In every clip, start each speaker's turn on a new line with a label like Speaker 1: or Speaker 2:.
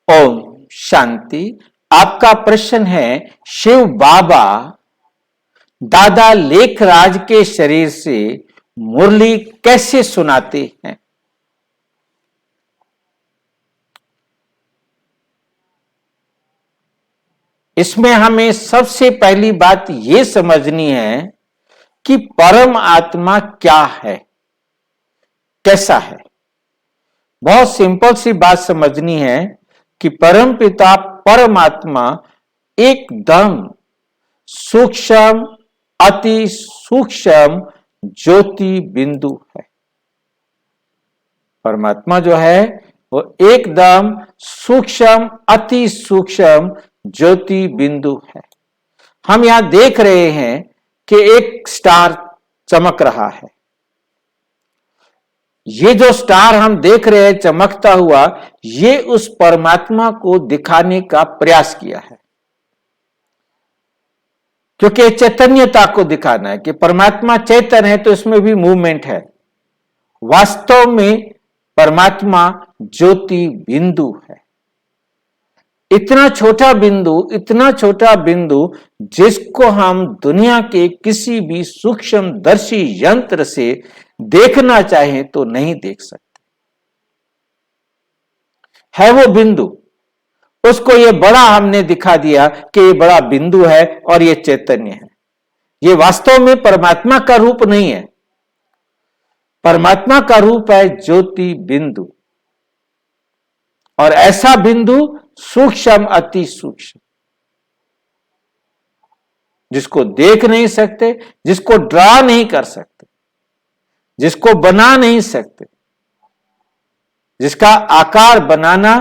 Speaker 1: ओम शांति। आपका प्रश्न है, शिव बाबा दादा लेखराज के शरीर से मुरली कैसे सुनाते हैं? इसमें हमें सबसे पहली बात यह समझनी है कि परम आत्मा क्या है, कैसा है। बहुत सिंपल सी बात समझनी है कि परम पिता परमात्मा एकदम सूक्ष्म, अति सूक्ष्म ज्योति बिंदु है। परमात्मा जो है वो एकदम सूक्ष्म, अति सूक्ष्म ज्योति बिंदु है। हम यहां देख रहे हैं कि एक स्टार चमक रहा है। ये जो स्टार हम देख रहे हैं चमकता हुआ, ये उस परमात्मा को दिखाने का प्रयास किया है, क्योंकि चैतन्यता को दिखाना है कि परमात्मा चैतन्य है, तो इसमें भी मूवमेंट है। वास्तव में परमात्मा ज्योति बिंदु है। इतना छोटा बिंदु जिसको हम दुनिया के किसी भी सूक्ष्मदर्शी यंत्र से देखना चाहें तो नहीं देख सकते। है वो बिंदु, उसको ये बड़ा हमने दिखा दिया कि ये बड़ा बिंदु है और ये चैतन्य है। ये वास्तव में परमात्मा का रूप नहीं है। परमात्मा का रूप है ज्योति बिंदु, और ऐसा बिंदु सूक्ष्म, अति सूक्ष्म, जिसको देख नहीं सकते, जिसको ड्रा नहीं कर सकते, जिसको बना नहीं सकते, जिसका आकार बनाना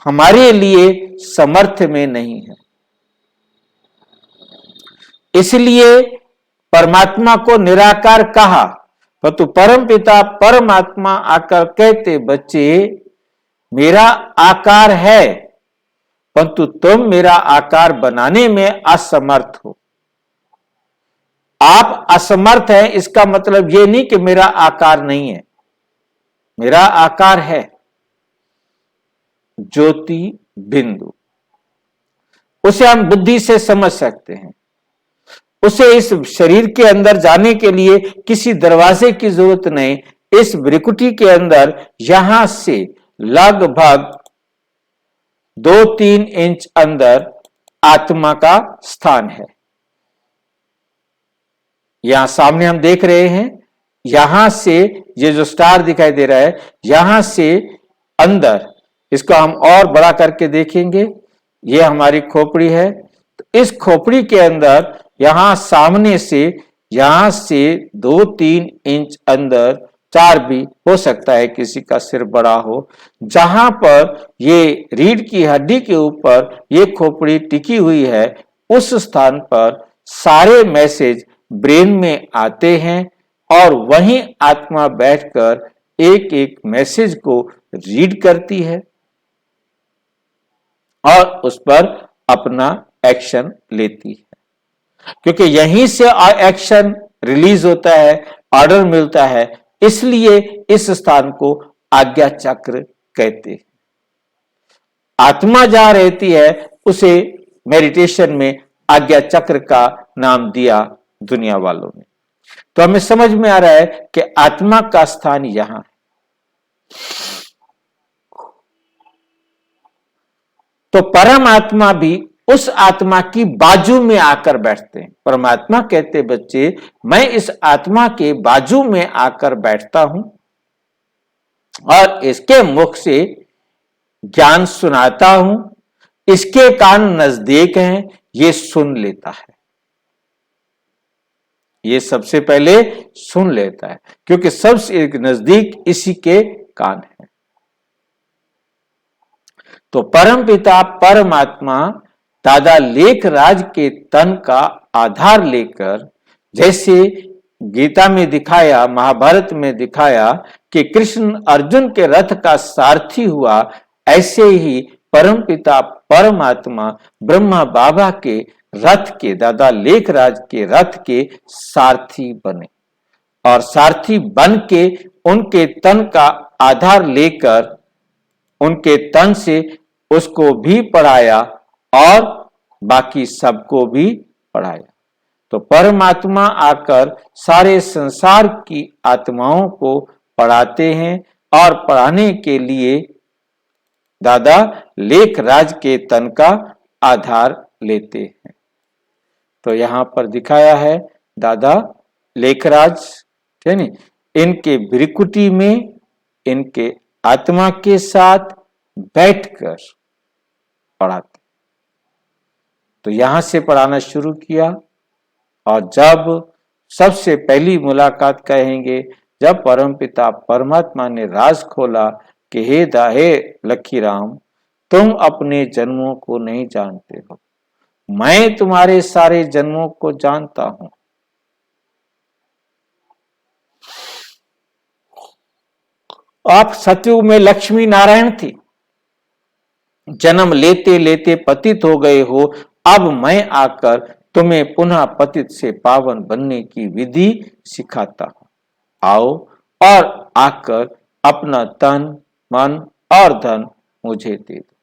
Speaker 1: हमारे लिए समर्थ में नहीं है। इसलिए परमात्मा को निराकार कहा, परंतु परम पिता परमात्मा आकर कहते, बच्चे मेरा आकार है, परंतु तुम मेरा आकार बनाने में असमर्थ हो। आप असमर्थ हैं, इसका मतलब यह नहीं कि मेरा आकार नहीं है। मेरा आकार है, ज्योति बिंदु। उसे हम बुद्धि से समझ सकते हैं। उसे इस शरीर के अंदर जाने के लिए किसी दरवाजे की जरूरत नहीं। इस भ्रिकुटी के अंदर यहां से लगभग 2-3 इंच अंदर आत्मा का स्थान है। यहां सामने हम देख रहे हैं, यहां से ये जो स्टार दिखाई दे रहा है, यहां से अंदर, इसको हम और बड़ा करके देखेंगे, ये हमारी खोपड़ी है। तो इस खोपड़ी के अंदर यहां सामने से, यहां से 2-3 इंच अंदर, 4 भी हो सकता है, किसी का सिर बड़ा हो, जहां पर ये रीढ़ की हड्डी के ऊपर ये खोपड़ी टिकी हुई है, उस स्थान पर सारे मैसेज ब्रेन में आते हैं और वहीं आत्मा बैठकर एक एक मैसेज को रीड करती है और उस पर अपना एक्शन लेती है। क्योंकि यहीं से एक्शन रिलीज होता है, ऑर्डर मिलता है, इसलिए इस स्थान को आज्ञा चक्र कहते हैं। आत्मा जहां रहती है उसे मेडिटेशन में आज्ञा चक्र का नाम दिया दुनिया वालों ने। तो हमें समझ में आ रहा है कि आत्मा का स्थान यहां है। तो परमात्मा भी उस आत्मा की बाजू में आकर बैठते हैं। परमात्मा कहते, बच्चे मैं इस आत्मा के बाजू में आकर बैठता हूं और इसके मुख से ज्ञान सुनाता हूं। इसके कान नजदीक हैं, ये सुन लेता है। ये सबसे पहले सुन लेता है, क्योंकि सबसे नजदीक इसी के कान है। तो परमपिता परमात्मा दादा लेखराज के तन का आधार लेकर, जैसे गीता में दिखाया, महाभारत में दिखाया कि कृष्ण अर्जुन के रथ का सारथी हुआ, ऐसे ही परमपिता परमात्मा ब्रह्मा बाबा के रथ के, दादा लेखराज के रथ के सारथी बने और सारथी बन के उनके तन का आधार लेकर उनके तन से उसको भी पढ़ाया और बाकी सबको भी पढ़ाया। तो परमात्मा आकर सारे संसार की आत्माओं को पढ़ाते हैं और पढ़ाने के लिए दादा लेखराज के तन का आधार लेते हैं। तो यहां पर दिखाया है दादा लेखराज, है नी, इनके भृकुटी में इनके आत्मा के साथ बैठकर पढ़ाते। तो यहां से पढ़ाना शुरू किया और जब सबसे पहली मुलाकात कहेंगे जब परमपिता परमात्मा ने राज खोला कि हे दाहे लखीराम, तुम अपने जन्मों को नहीं जानते हो, मैं तुम्हारे सारे जन्मों को जानता हूं। आप सतयुग में लक्ष्मी नारायण थी, जन्म लेते लेते पतित हो गए हो, अब मैं आकर तुम्हें पुनः पतित से पावन बनने की विधि सिखाता हूं। आओ और आकर अपना तन मन और धन मुझे दे दो।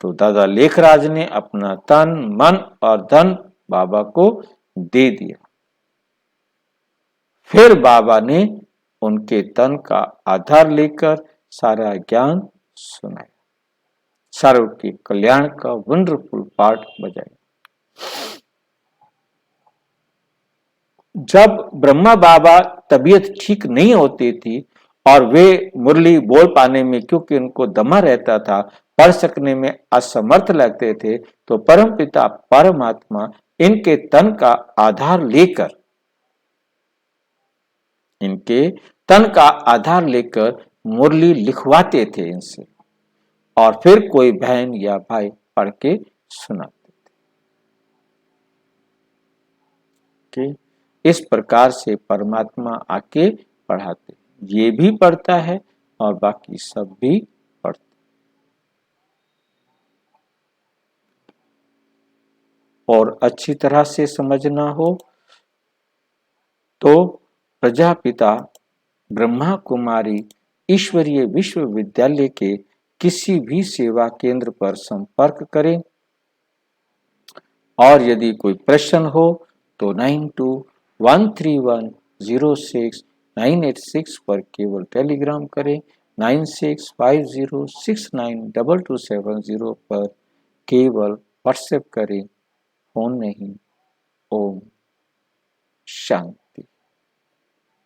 Speaker 1: तो दादा लेखराज ने अपना तन मन और धन बाबा को दे दिया। फिर बाबा ने उनके तन का आधार लेकर सारा ज्ञान सुनाया, सर्व के कल्याण का वंडरफुल पाठ बजाया। जब ब्रह्मा बाबा तबीयत ठीक नहीं होती थी और वे मुरली बोल पाने में, क्योंकि उनको दमा रहता था, पढ़ सकने में असमर्थ लगते थे, तो परमपिता परमात्मा इनके तन का आधार लेकर मुरली लिखवाते थे इनसे, और फिर कोई बहन या भाई पढ़ के सुनाते थे। इस प्रकार से परमात्मा आके पढ़ाते, ये भी पढ़ता है और बाकी सब भी पढ़ते। और अच्छी तरह से समझना हो तो प्रजापिता ब्रह्मा कुमारी ईश्वरीय विश्वविद्यालय के किसी भी सेवा केंद्र पर संपर्क करें, और यदि कोई प्रश्न हो तो 9213106986 पर केवल टेलीग्राम करें, 9650692270 पर केवल व्हाट्सएप करें, फोन नहीं। ओम शांति।